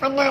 50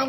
5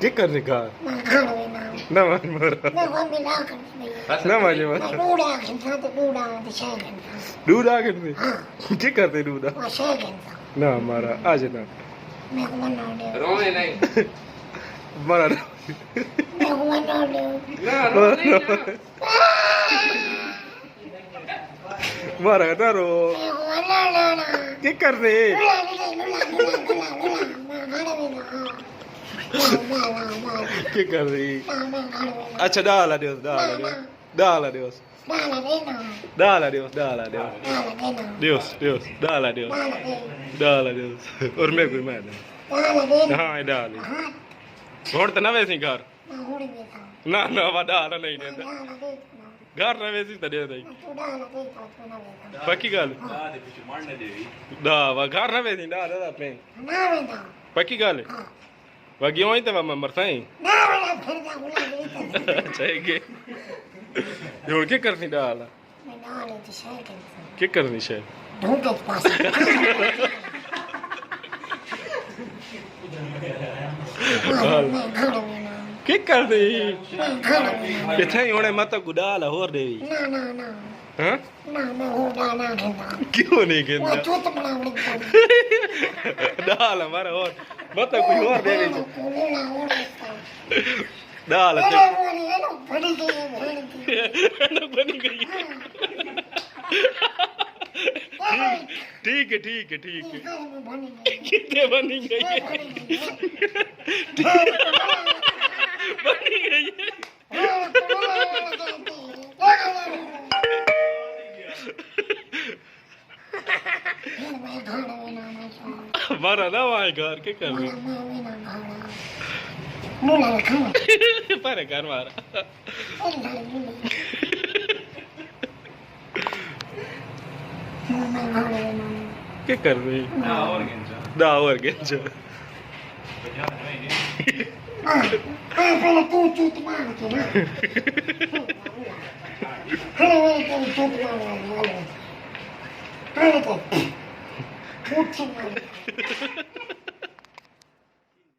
क्या करने का ना मान मारा ना माने मारा डूडा करते क्या करते डूडा ना मारा आज ना रोने नहीं मारा मारा ना रो क्या करते क्या कर रही अच्छा डाला दिवस डाला दिवस और मैं कोई मैं हाँ डाल छोड़ तो ना वैसे घर ना ना वह डाला नहीं देता घर ना वैसे तो दे दे पक्की गल डा वह घर ना वैसे डाल देता पे पक्की गल वह क्यों ही तो वह मरता ही चाहिए ये क्या करनी डाला क्या करनी शायद क्या कर दी किथे होने मत गुडाला होर देवी हाँ क्यों नहीं कहना डाल हमारा और मत कोई और दे दे डाल बनी गई ठीक है कितने बनी गई बनी गई हमारा ना वहाँ घर के कर रहे पर घर मारा क्या कर रही ना और गेंजो